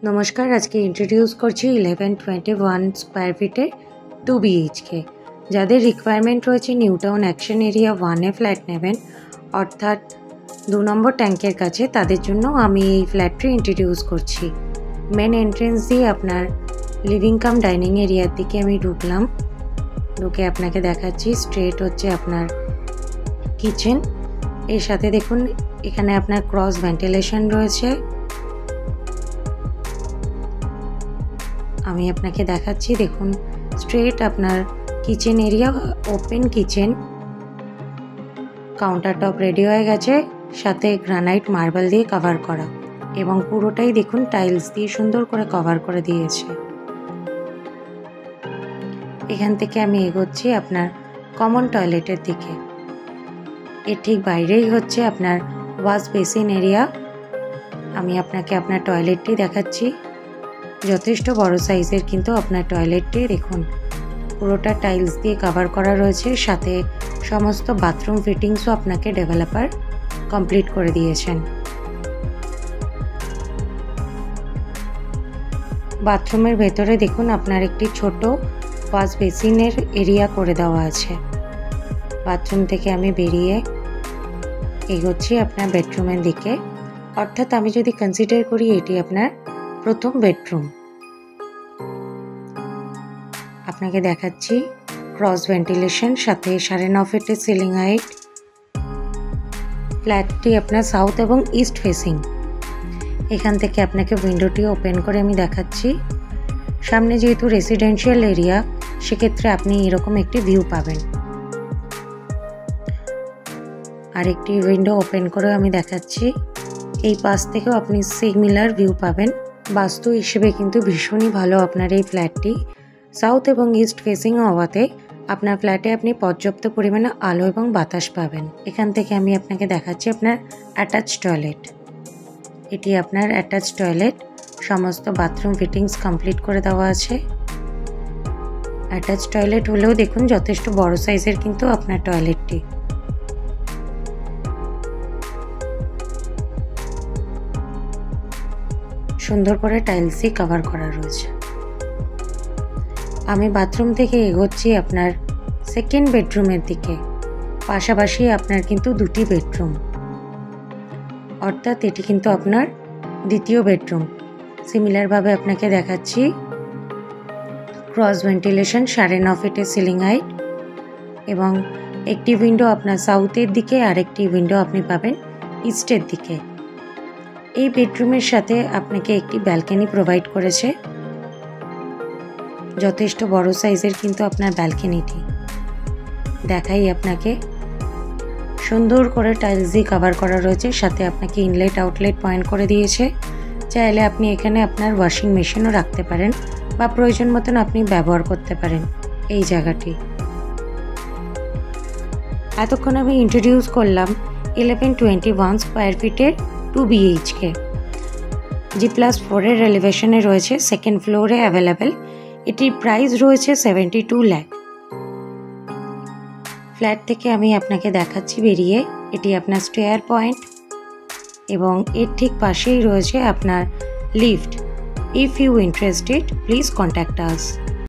নমস্কার, আজকে ইন্ট্রোডিউস করছি 1121 স্কোয়ার ফিটের 2 BHK। যাদের রিকোয়ারমেন্ট রয়েছে নিউ টাউন অ্যাকশন এরিয়া 1-এ ফ্ল্যাট নেবেন, অর্থাৎ 2 নম্বর ট্যাঙ্কের কাছে, তাদের জন্য আমি এই ফ্ল্যাটটি ইন্ট্রোডিউস করছি। মেন এন্ট্রেন্স দিয়ে আপনার লিভিং কাম ডাইনিং এরিয়ার দিকে আমি ঢুকে আপনাকে দেখাচ্ছি। স্ট্রেট হচ্ছে আপনার কিচেন, এর সাথে দেখুন এখানে আপনার ক্রস ভেন্টিলেশন রয়েছে। আমি আপনাকে দেখাচ্ছি, দেখুন স্ট্রেট আপনার kitchen area, open kitchen, counter top ready হয়ে গেছে, সাথে গ্রানাইট মার্বেল দিয়ে কভার করা, এবং পুরোটাই দেখুন টাইলস দিয়ে সুন্দর করে কভার করে দিয়েছে। এখান থেকে আমি এগোচ্ছি আপনার কমন টয়লেটের দিকে। এর ঠিক বাইরেই হচ্ছে আপনার ওয়াশ বেসিন এরিয়া। আমি আপনাকে আপনার টয়লেটটি দেখাচ্ছি, যথেষ্ট বড় সাইজের কিন্তু আপনার টয়লেটটি দেখুন পুরোটা টাইলস দিয়ে কভার করা রয়েছে, সাথে সমস্ত বাথরুম ফিটিংসও আপনাকে ডেভেলপার কমপ্লিট করে দিয়েছেন। বাথরুমের ভেতরে দেখুন আপনার একটি ছোট ওয়াশ বেসিনের এরিয়া করে দেওয়া আছে। বাথরুম থেকে আমি বেরিয়ে এগোচ্ছি আপনার বেডরুমের দিকে, অর্থাৎ আমি যদি কনসিডার করি এটি আপনার প্রথম বেডরুম। আপনাকে দেখাচ্ছি ক্রস ভেন্টিলেশন, সাথে 9.5 ফিটের সিলিং হাইট। ফ্ল্যাটটি আপনার সাউথ এবং ইস্ট ফেসিং। এখান থেকে আপনাকে উইন্ডোটি ওপেন করে আমি দেখাচ্ছি। সামনে যেহেতু রেসিডেন্সিয়াল এরিয়া, সেক্ষেত্রে আপনি এরকম একটি ভিউ পাবেন। আর একটি উইন্ডো ওপেন করে আমি দেখাচ্ছি, এই পাশ থেকেও আপনি সিমিলার ভিউ পাবেন। বাস্তু হিসেবে কিন্তু ভীষণই ভালো আপনার এই ফ্ল্যাটটি। সাউথ এবং ইস্ট ফেসিং হওয়াতে আপনার ফ্ল্যাটে আপনি পর্যাপ্ত পরিমাণে আলো এবং বাতাস পাবেন। এখান থেকে আমি আপনাকে দেখাচ্ছি আপনার অ্যাটাচ টয়লেট। এটি আপনার অ্যাটাচ টয়লেট, সমস্ত বাথরুম ফিটিংস কমপ্লিট করে দেওয়া আছে। অ্যাটাচ টয়লেট হলেও দেখুন যথেষ্ট বড় সাইজের কিন্তু আপনার টয়লেটটি। সুন্দর করে টাইলস দিয়ে কভার করা রয়েছে। আমি বাথরুম থেকে এগোচ্ছি আপনার সেকেন্ড বেডরুমের দিকে। পাশাপাশি আপনার কিন্তু দুটি বেডরুম, অর্থাৎ এটি কিন্তু আপনার দ্বিতীয় বেডরুম। সিমিলারভাবে আপনাকে দেখাচ্ছি ক্রস ভেন্টিলেশন, 9.5 ফিটের সিলিং হাইট, এবং একটি উইন্ডো আপনার সাউথের দিকে, আর একটি উইন্ডো আপনি পাবেন ইস্টের দিকে। এই বেডরুমের সাথে আপনাকে একটি ব্যালকনি প্রোভাইড করেছে। যথেষ্ট বড় সাইজের কিন্তু আপনার ব্যালকনিটি। দেখাই আপনাকে, সুন্দর করে টাইলস দিয়ে কভার করা রয়েছে, সাথে আপনাকে ইনলেট আউটলেট পয়েন্ট করে দিয়েছে। চাইলে আপনি এখানে আপনার ওয়াশিং মেশিনও রাখতে পারেন, বা প্রয়োজন মতন আপনি ব্যবহার করতে পারেন এই জায়গাটি। এতক্ষণ আমি ইন্ট্রোডিউস করলাম 1121 স্কোয়ার ফিটের 2 BHK। G+4 এলিভেশনে রয়েছে, সেকেন্ড ফ্লোরে অ্যাভেলেবেল। এটির প্রাইস রয়েছে 72 লাখ। ফ্ল্যাট থেকে আমি আপনাকে দেখাচ্ছি বেরিয়ে, এটি আপনার স্টেয়ার পয়েন্ট, এবং এর ঠিক পাশেই রয়েছে আপনার lift. If you interested, please contact us.